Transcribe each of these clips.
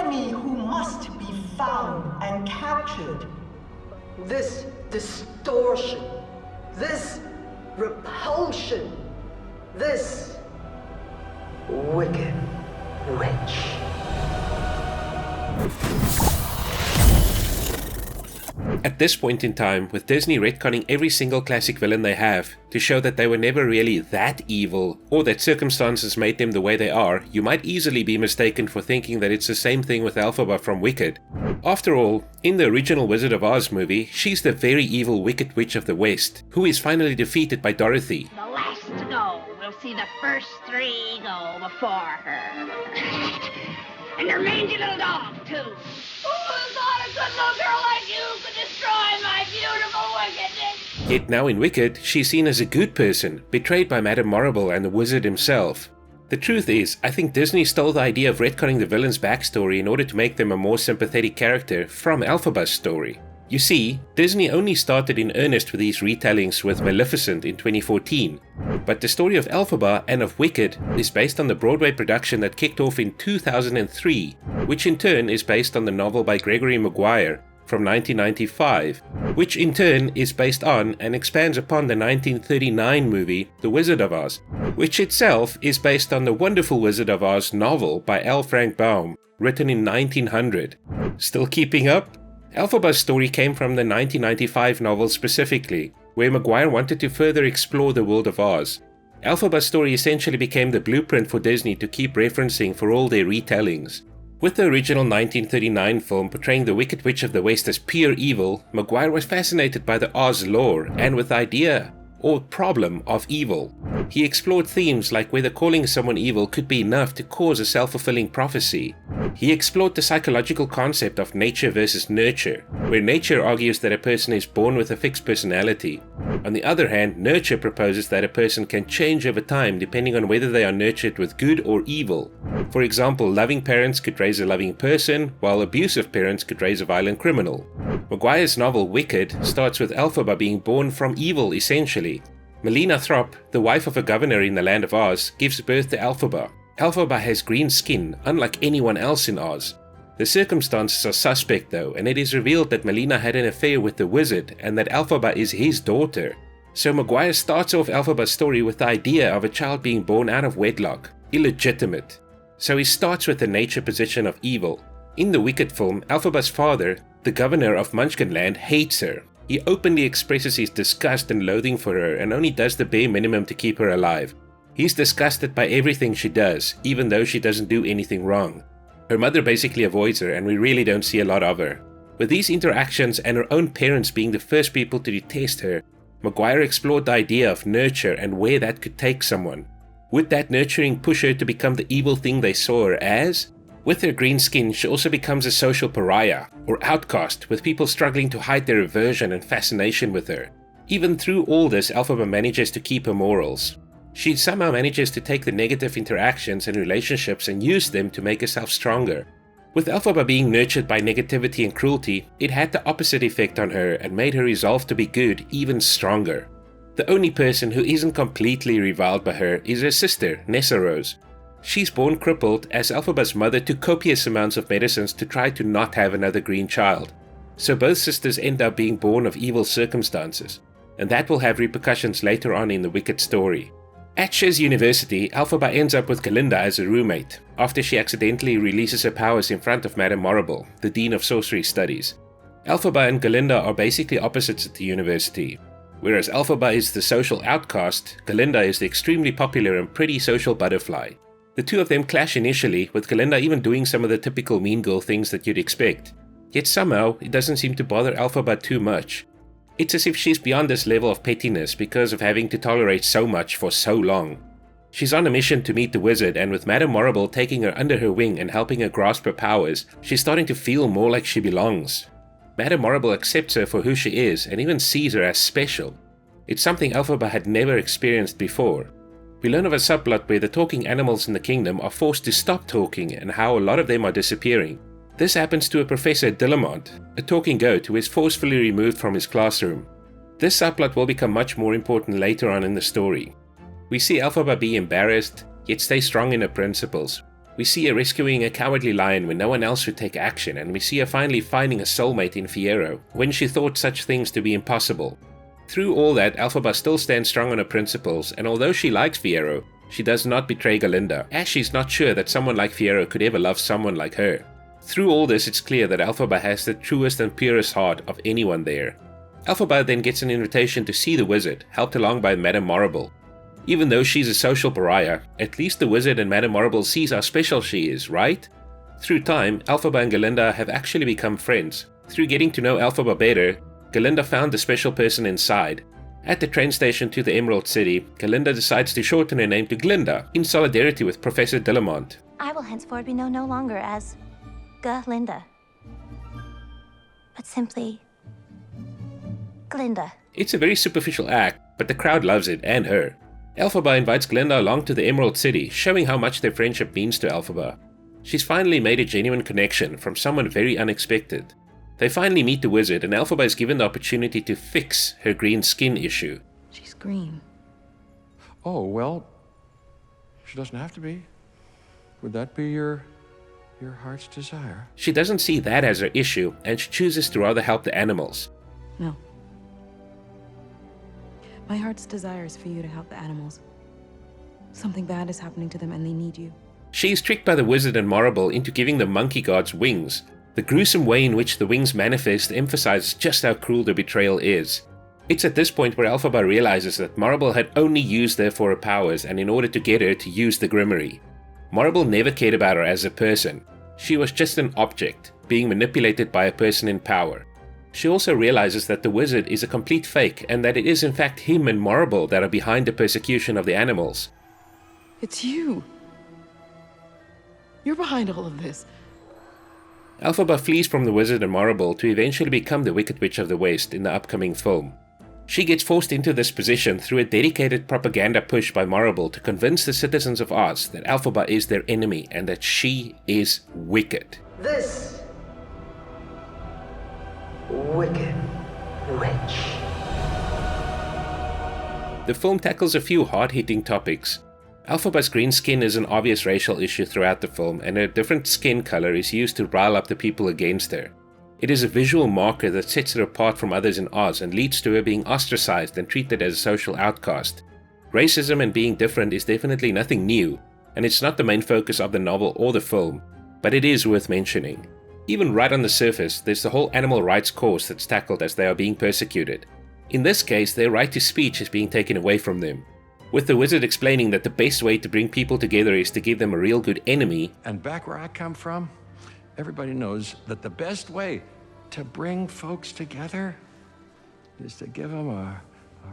enemy who must be found and captured. This distortion, this repulsion, this wicked witch. At this point in time, with Disney retconning every single classic villain they have to show that they were never really that evil, or that circumstances made them the way they are, you might easily be mistaken for thinking that it's the same thing with Elphaba from Wicked. After all, in the original Wizard of Oz movie, she's the very evil Wicked Witch of the West, who is finally defeated by Dorothy. The last to go will see the first three go before her. And her mangy little dog, too. Who thought a good little girl like you could destroy my beautiful wickedness? Yet now in Wicked, she's seen as a good person, betrayed by Madame Morrible and the wizard himself. The truth is, I think Disney stole the idea of retconning the villain's backstory in order to make them a more sympathetic character from Elphaba's story. You see, Disney only started in earnest with these retellings with Maleficent in 2014, but the story of Elphaba and of Wicked is based on the Broadway production that kicked off in 2003, which in turn is based on the novel by Gregory Maguire from 1995, which in turn is based on and expands upon the 1939 movie The Wizard of Oz, which itself is based on the wonderful Wizard of Oz novel by L. Frank Baum, written in 1900. Still keeping up? Elphaba's story came from the 1995 novel specifically, where Maguire wanted to further explore the world of Oz. Elphaba's story essentially became the blueprint for Disney to keep referencing for all their retellings. With the original 1939 film portraying the Wicked Witch of the West as pure evil, Maguire was fascinated by the Oz lore and with the idea or problem of evil. He explored themes like whether calling someone evil could be enough to cause a self-fulfilling prophecy. He explored the psychological concept of nature versus nurture, where nature argues that a person is born with a fixed personality. On the other hand, nurture proposes that a person can change over time depending on whether they are nurtured with good or evil. For example, loving parents could raise a loving person, while abusive parents could raise a violent criminal. Maguire's novel Wicked starts with Elphaba being born from evil essentially. Melina Throp, the wife of a governor in the land of Oz, gives birth to Elphaba. Elphaba has green skin, unlike anyone else in Oz. The circumstances are suspect though, and it is revealed that Melina had an affair with the wizard and that Elphaba is his daughter. So Maguire starts off Elphaba's story with the idea of a child being born out of wedlock, illegitimate. So he starts with the nature position of evil. In the Wicked film, Elphaba's father, the governor of Munchkinland, hates her. He openly expresses his disgust and loathing for her and only does the bare minimum to keep her alive. He's disgusted by everything she does, even though she doesn't do anything wrong. Her mother basically avoids her and we really don't see a lot of her. With these interactions and her own parents being the first people to detest her, Maguire explored the idea of nurture and where that could take someone. Would that nurturing push her to become the evil thing they saw her as? With her green skin, she also becomes a social pariah, or outcast, with people struggling to hide their aversion and fascination with her. Even through all this, Elphaba manages to keep her morals. She somehow manages to take the negative interactions and relationships and use them to make herself stronger. With Elphaba being nurtured by negativity and cruelty, it had the opposite effect on her and made her resolve to be good even stronger. The only person who isn't completely reviled by her is her sister, Nessa Rose. She's born crippled as Elphaba's mother took copious amounts of medicines to try to not have another green child. So both sisters end up being born of evil circumstances, and that will have repercussions later on in the Wicked story. At Shiz University, Elphaba ends up with Galinda as a roommate, after she accidentally releases her powers in front of Madame Morrible, the Dean of Sorcery Studies. Elphaba and Galinda are basically opposites at the university. Whereas Elphaba is the social outcast, Galinda is the extremely popular and pretty social butterfly. The two of them clash initially, with Galinda even doing some of the typical mean girl things that you'd expect. Yet somehow, it doesn't seem to bother Elphaba too much. It's as if she's beyond this level of pettiness because of having to tolerate so much for so long. She's on a mission to meet the wizard, and with Madame Morrible taking her under her wing and helping her grasp her powers, she's starting to feel more like she belongs. Madame Morrible accepts her for who she is and even sees her as special. It's something Elphaba had never experienced before. We learn of a subplot where the talking animals in the kingdom are forced to stop talking and how a lot of them are disappearing. This happens to a Professor Dillamont, a talking goat who is forcefully removed from his classroom. This subplot will become much more important later on in the story. We see Elphaba be embarrassed, yet stay strong in her principles. We see her rescuing a cowardly lion when no one else would take action, and we see her finally finding a soulmate in Fiyero, when she thought such things to be impossible. Through all that, Elphaba still stands strong on her principles, and although she likes Fiyero, she does not betray Galinda, as she's not sure that someone like Fiyero could ever love someone like her. Through all this, it's clear that Elphaba has the truest and purest heart of anyone there. Elphaba then gets an invitation to see the wizard, helped along by Madame Morrible. Even though she's a social pariah, at least the wizard and Madame Morrible sees how special she is, right? Through time, Elphaba and Galinda have actually become friends. Through getting to know Elphaba better, Galinda found the special person inside. At the train station to the Emerald City, Galinda decides to shorten her name to Glinda, in solidarity with Professor Dillamont. I will henceforth be known no longer as Galinda, but simply Glinda. It's a very superficial act, but the crowd loves it, and her. Elphaba invites Glinda along to the Emerald City, showing how much their friendship means to Elphaba. She's finally made a genuine connection from someone very unexpected. They finally meet the wizard, and Elphaba is given the opportunity to fix her green skin issue. She's green. Oh, well, she doesn't have to be. Would that be your heart's desire? She doesn't see that as her issue, and she chooses to rather help the animals. No. My heart's desire is for you to help the animals. Something bad is happening to them and they need you. She is tricked by the wizard and Morrible into giving the monkey gods wings. The gruesome way in which the wings manifest emphasizes just how cruel the betrayal is. It's at this point where Elphaba realizes that Morrible had only used her for her powers and in order to get her to use the Grimoire. Morrible never cared about her as a person. She was just an object, being manipulated by a person in power. She also realizes that the wizard is a complete fake and that it is in fact him and Morrible that are behind the persecution of the animals. It's you. You're behind all of this. Elphaba flees from the wizard and Morrible to eventually become the Wicked Witch of the West in the upcoming film. She gets forced into this position through a dedicated propaganda push by Morrible to convince the citizens of Oz that Elphaba is their enemy and that she is wicked. This Wicked Witch. The film tackles a few hard-hitting topics. Elphaba's green skin is an obvious racial issue throughout the film, and her different skin color is used to rile up the people against her. It is a visual marker that sets her apart from others in Oz and leads to her being ostracized and treated as a social outcast. Racism and being different is definitely nothing new, and it's not the main focus of the novel or the film, but it is worth mentioning. Even right on the surface, there's the whole animal rights cause that's tackled as they are being persecuted. In this case, their right to speech is being taken away from them, with the wizard explaining that the best way to bring people together is to give them a real good enemy. And back where I come from, everybody knows that the best way to bring folks together is to give them a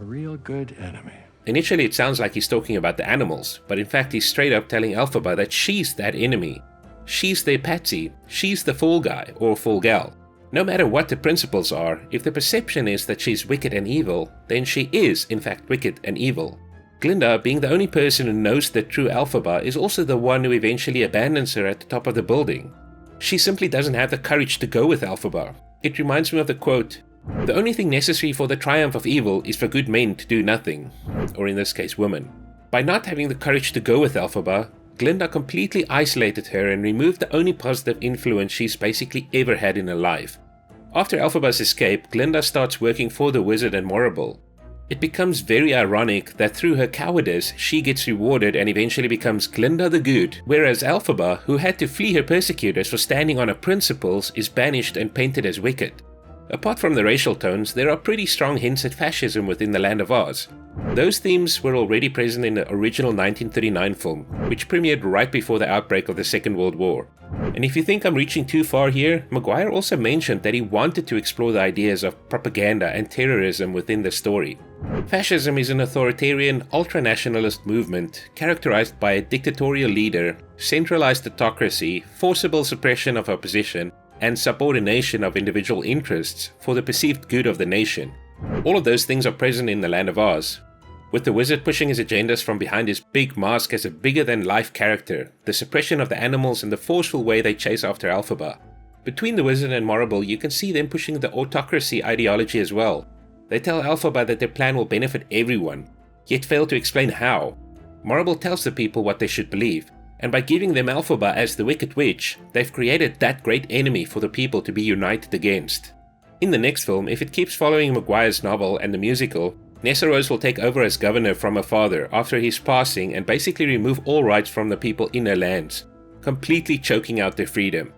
real good enemy. Initially it sounds like he's talking about the animals, but in fact he's straight up telling Elphaba that she's that enemy. She's their patsy, she's the fall guy or fall gal. No matter what the principles are, if the perception is that she's wicked and evil, then she is in fact wicked and evil. Glinda, being the only person who knows the true Elphaba, is also the one who eventually abandons her at the top of the building. She simply doesn't have the courage to go with Elphaba. It reminds me of the quote, "The only thing necessary for the triumph of evil is for good men to do nothing," or in this case women. By not having the courage to go with Elphaba, Glinda completely isolated her and removed the only positive influence she's basically ever had in her life. After Elphaba's escape, Glinda starts working for the wizard and Morrible. It becomes very ironic that through her cowardice, she gets rewarded and eventually becomes Glinda the Good, whereas Elphaba, who had to flee her persecutors for standing on her principles, is banished and painted as wicked. Apart from the racial tones, there are pretty strong hints at fascism within the Land of Oz. Those themes were already present in the original 1939 film, which premiered right before the outbreak of the Second World War. And if you think I'm reaching too far here, Maguire also mentioned that he wanted to explore the ideas of propaganda and terrorism within the story. Fascism is an authoritarian, ultranationalist movement characterized by a dictatorial leader, centralized autocracy, forcible suppression of opposition, and subordination of individual interests for the perceived good of the nation. All of those things are present in the Land of Oz, with the wizard pushing his agendas from behind his big mask as a bigger-than-life character, the suppression of the animals and the forceful way they chase after Elphaba. Between the wizard and Morrible, you can see them pushing the autocracy ideology as well. They tell Elphaba that their plan will benefit everyone, yet fail to explain how. Morrible tells the people what they should believe, And by giving them Elphaba as the Wicked Witch, they've created that great enemy for the people to be united against. In the next film, if it keeps following Maguire's novel and the musical, Nessarose will take over as governor from her father after his passing and basically remove all rights from the people in her lands, completely choking out their freedom.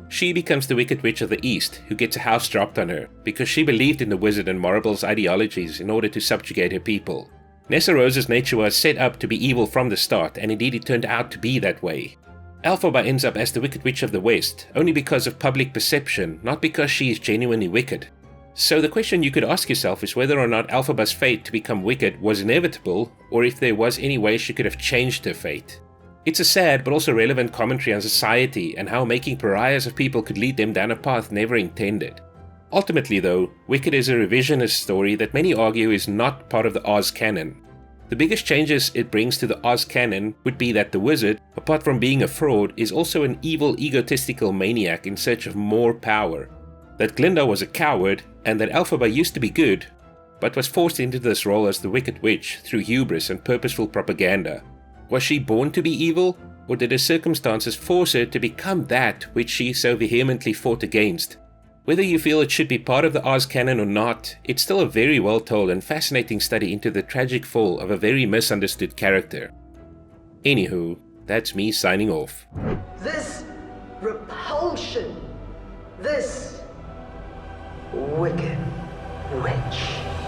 She becomes the Wicked Witch of the East, who gets a house dropped on her, because she believed in the wizard and Morrible's ideologies in order to subjugate her people. Nessarose's nature was set up to be evil from the start, and indeed it turned out to be that way. Elphaba ends up as the Wicked Witch of the West, only because of public perception, not because she is genuinely wicked. So the question you could ask yourself is whether or not Elphaba's fate to become wicked was inevitable, or if there was any way she could have changed her fate. It's a sad but also relevant commentary on society and how making pariahs of people could lead them down a path never intended. Ultimately though, Wicked is a revisionist story that many argue is not part of the Oz canon. The biggest changes it brings to the Oz canon would be that the wizard, apart from being a fraud, is also an evil egotistical maniac in search of more power. That Glinda was a coward, and that Elphaba used to be good, but was forced into this role as the Wicked Witch through hubris and purposeful propaganda. Was she born to be evil, or did her circumstances force her to become that which she so vehemently fought against? Whether you feel it should be part of the Oz canon or not, it's still a very well told and fascinating study into the tragic fall of a very misunderstood character. Anywho, that's me signing off. This repulsion. This Wicked Witch.